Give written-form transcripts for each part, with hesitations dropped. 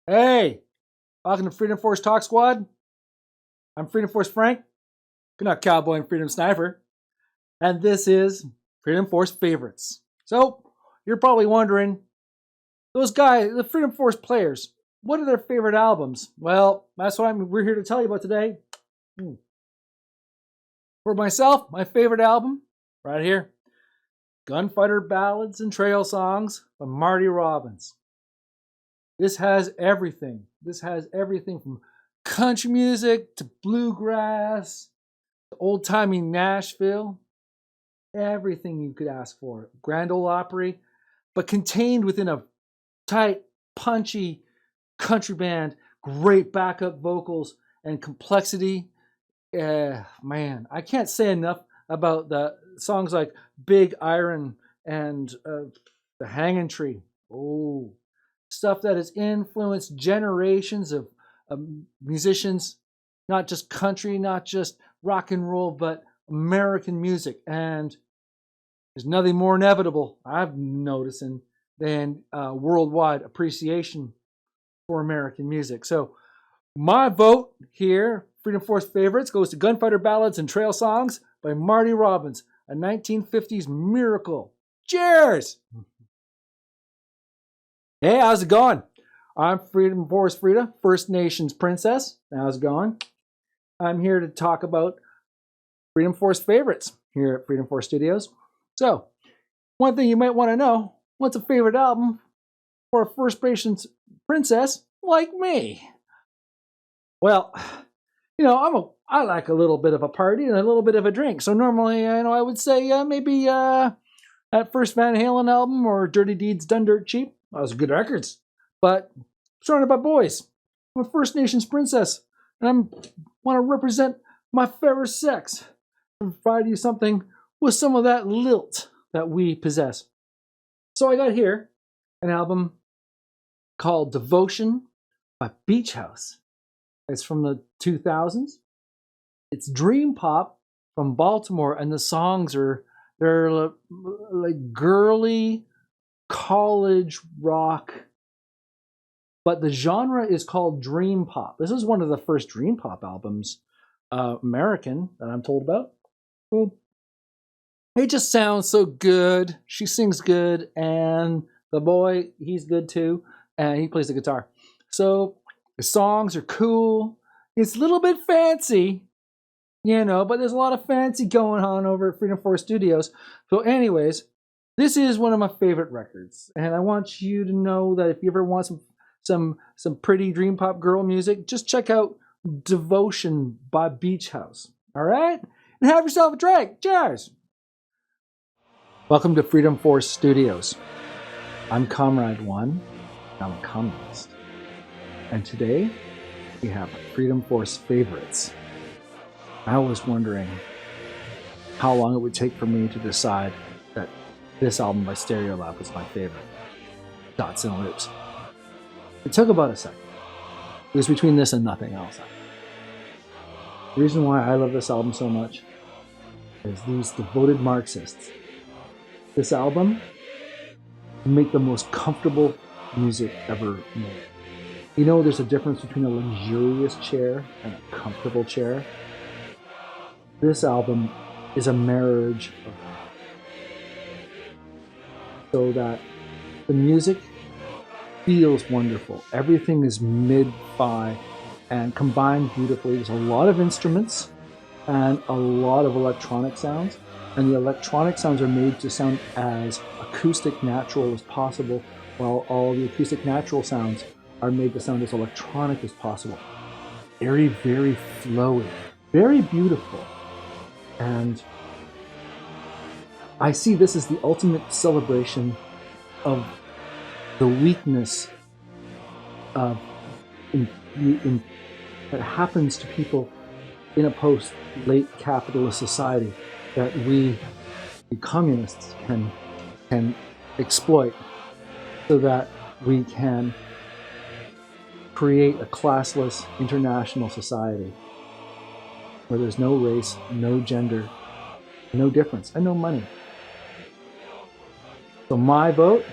Hey, welcome to Freedom Force Talk Squad. I'm Freedom Force Frank, Canuck Cowboy and Freedom Sniper, and this is Freedom Force Favorites. So, you're probably wondering, those guys, the Freedom Force players, what are their favorite albums? Well, that's what we're here to tell you about today. For myself, my favorite album, right here, Gunfighter, Ballads, and Trail Songs by Marty Robbins. This has everything. This has everything from country music to bluegrass, to old-timey Nashville. Everything you could ask for. Grand Ole Opry, but contained within a tight, punchy country band. Great backup vocals and complexity. Man, I can't say enough about the songs like Big Iron and The Hanging Tree. Oh, stuff that has influenced generations of musicians, not just country, not just rock and roll, but American music. And there's nothing more inevitable, I've noticed, than worldwide appreciation for American music. So my vote here, Freedom Force Favorites, goes to Gunfighter, Ballads, and Trail Songs by Marty Robbins, a 1950s miracle. Cheers! Hey, how's it going? I'm Freedom Force Frida, First Nations Princess. How's it going? I'm here to talk about Freedom Force Favorites here at Freedom Force Studios. So, one thing you might want to know, what's a favorite album for a First Nations princess like me? Well, I like a little bit of a party and a little bit of a drink. So normally, I would say maybe that first Van Halen album or Dirty Deeds Done Dirt Cheap. Those are good records, but surrounded by boys. I'm a First Nations princess, and I want to represent my fairer sex and provide you something with some of that lilt that we possess. So I got here an album called Devotion by Beach House. It's from the 2000s. It's dream pop from Baltimore, and the songs they're like girly college rock, but the genre is called dream pop. This is one of the first dream pop albums, American, that I'm told about. It just sounds so good. She sings good, and the boy, he's good too, and he plays the guitar. So the songs are cool. It's a little bit fancy, but there's a lot of fancy going on over at Freedom Force Studios. So anyways, this is one of my favorite records, and I want you to know that if you ever want some pretty dream pop girl music, just check out Devotion by Beach House. All right? And have yourself a drink. Cheers! Welcome to Freedom Force Studios. I'm Comrade One. I'm a communist. And today, we have Freedom Force Favorites. I was wondering how long it would take for me to decide that this album by Stereolab was my favorite. Dots and Loops. It took about a second. It was between this and nothing else. The reason why I love this album so much is these devoted Marxists. This album make the most comfortable music ever made. There's a difference between a luxurious chair and a comfortable chair. This album is a marriage of so that the music feels wonderful. Everything is mid-fi and combined beautifully. There's a lot of instruments and a lot of electronic sounds. And the electronic sounds are made to sound as acoustic natural as possible, while all the acoustic natural sounds are made to sound as electronic as possible. Very, very flowy. Very beautiful. And I see this as the ultimate celebration of the weakness that happens to people in a post-late capitalist society that we, the communists, can exploit so that we can create a classless international society where there's no race, no gender, no difference, and no money. So my vote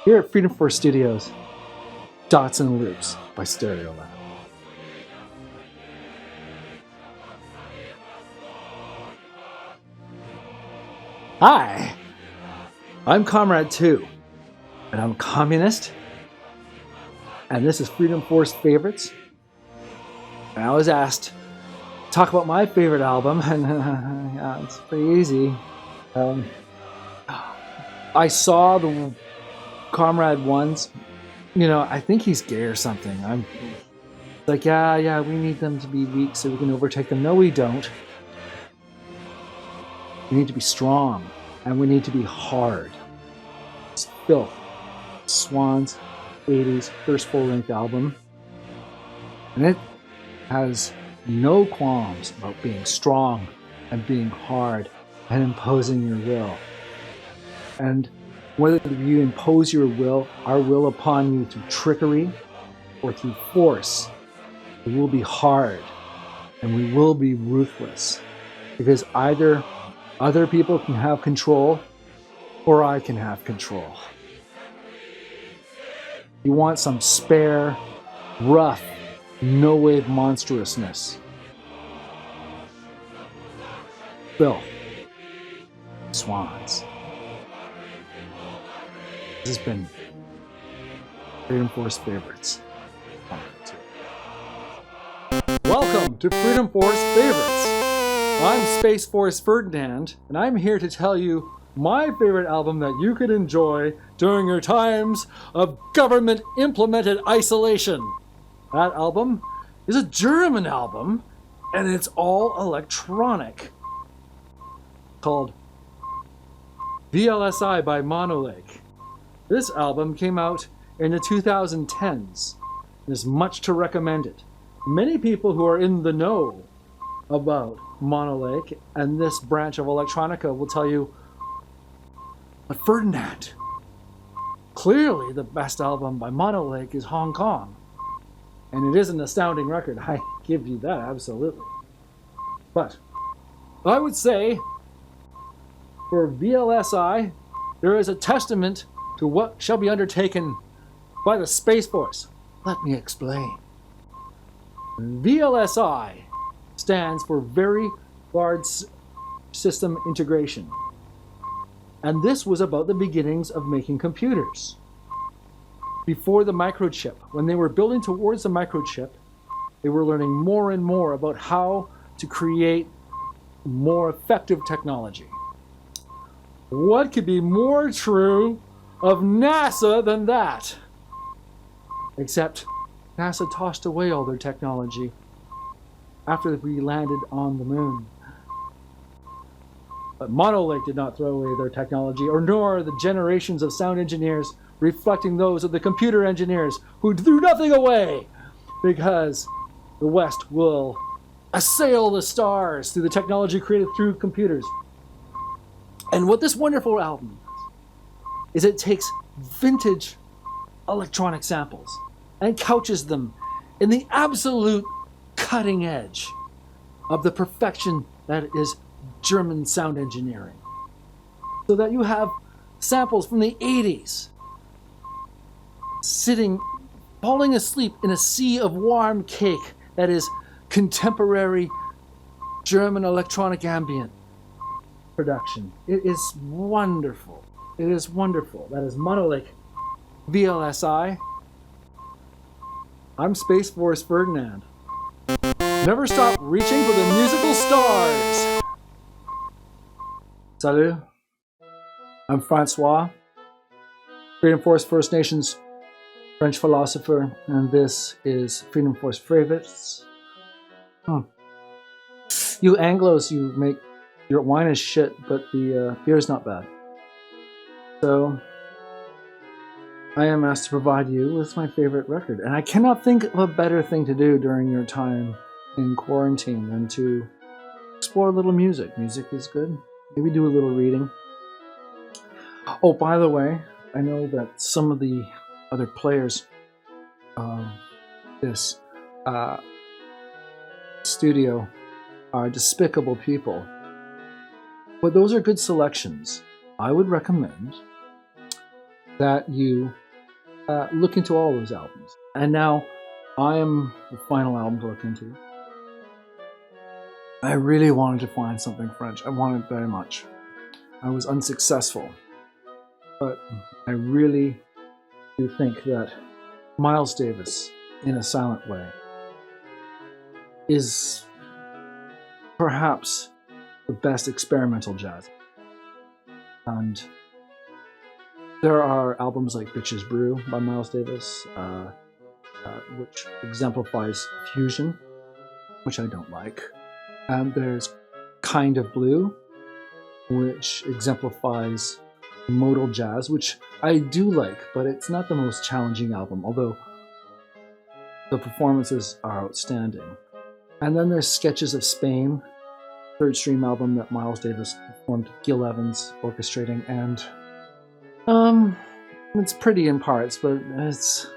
here at Freedom Force Studios, Dots and Loops. by Stereolab. Hi, I'm Comrade 2, and I'm a communist, and this is Freedom Force Favorites. And I was asked to talk about my favorite album, and yeah, it's pretty easy. I saw the Comrade 1's, I think he's gay or something. I'm like, yeah, we need them to be weak so we can overtake them. No, we don't. We need to be strong, and we need to be hard. It's Filth, Swans, 80s, first full-length album. And it has no qualms about being strong and being hard and imposing your will. And whether you impose our will upon you through trickery or through force, it will be hard and we will be ruthless. Because either other people can have control or I can have control. You want some spare, rough, no-wave monstrousness. Filth. Swans. This has been Freedom Force Favorites. Welcome to Freedom Force Favorites. I'm Space Force Ferdinand, and I'm here to tell you my favorite album that you could enjoy during your times of government-implemented isolation. That album is a German album, and it's all electronic, called VLSI by Monolake. This album came out in the 2010s. There's much to recommend it. Many people who are in the know about Monolake and this branch of electronica will tell you, but Ferdinand, clearly the best album by Monolake is Hong Kong. And it is an astounding record. I give you that, absolutely. But I would say for VLSI, there is a testament to what shall be undertaken by the Space Force. Let me explain. VLSI stands for Very Large System Integration. And this was about the beginnings of making computers. Before the microchip, when they were building towards the microchip, they were learning more and more about how to create more effective technology. What could be more true of NASA than that? Except NASA tossed away all their technology after we landed on the moon. But Monolake did not throw away their technology, or nor the generations of sound engineers reflecting those of the computer engineers who threw nothing away, because the West will assail the stars through the technology created through computers. And what this wonderful album does is it takes vintage electronic samples and couches them in the absolute cutting edge of the perfection that is German sound engineering. So that you have samples from the 80s sitting, falling asleep in a sea of warm cake that is contemporary German electronic ambient production. It is wonderful. It is wonderful. That is Monolake, VLSI. I'm Space Force Ferdinand. Never stop reaching for the musical stars. Salut. I'm Francois, Freedom Force First Nations French philosopher, and this is Freedom Force Favorites. You Anglos, you make your wine is shit, but the beer is not bad. So I am asked to provide you with my favorite record, and I cannot think of a better thing to do during your time in quarantine than to explore a little music. Music is good. Maybe do a little reading. Oh, by the way, I know that some of the other players of this studio are despicable people, but those are good selections. I would recommend that you look into all those albums. And now, I am the final album to look into. I really wanted to find something French. I wanted it very much. I was unsuccessful. But I really do think that Miles Davis, in a silent way, is perhaps the best experimental jazz. And there are albums like Bitches Brew by Miles Davis, which exemplifies fusion, which I don't like. And there's Kind of Blue, which exemplifies modal jazz, which I do like, but it's not the most challenging album, although the performances are outstanding. And then there's Sketches of Spain, third stream album that Miles Davis performed, Gil Evans orchestrating, and it's pretty in parts, but it's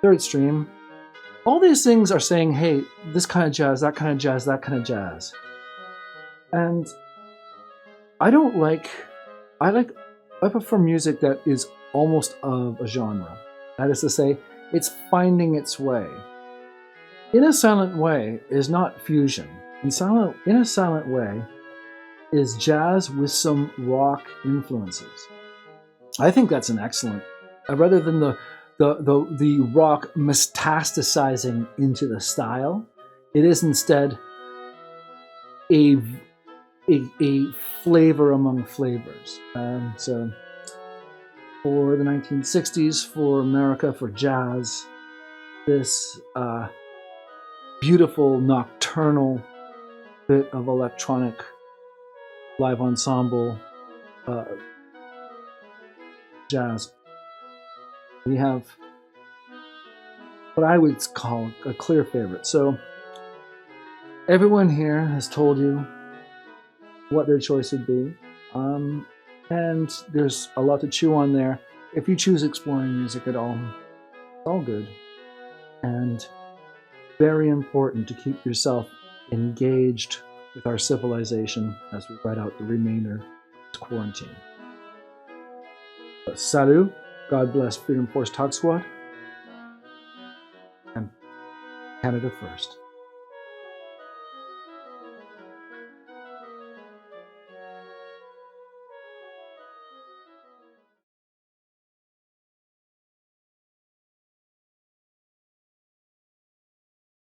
third stream. All these things are saying, hey, this kind of jazz, that kind of jazz, that kind of jazz. And I prefer music that is almost of a genre. That is to say, it's finding its way. In a Silent Way is not fusion. In a Silent Way is jazz with some rock influences. I think that's an excellent, rather than the rock metastasizing into the style, it is instead a flavor among flavors. So for the 1960s, for America, for jazz, this beautiful nocturnal bit of electronic live ensemble jazz. We have what I would call a clear favorite. So everyone here has told you what their choice would be. And there's a lot to chew on there. If you choose exploring music at all, it's all good. And very important to keep yourself engaged with our civilization as we ride out the remainder of this quarantine. Salut, God bless Freedom Force Talk Squad, and Canada first.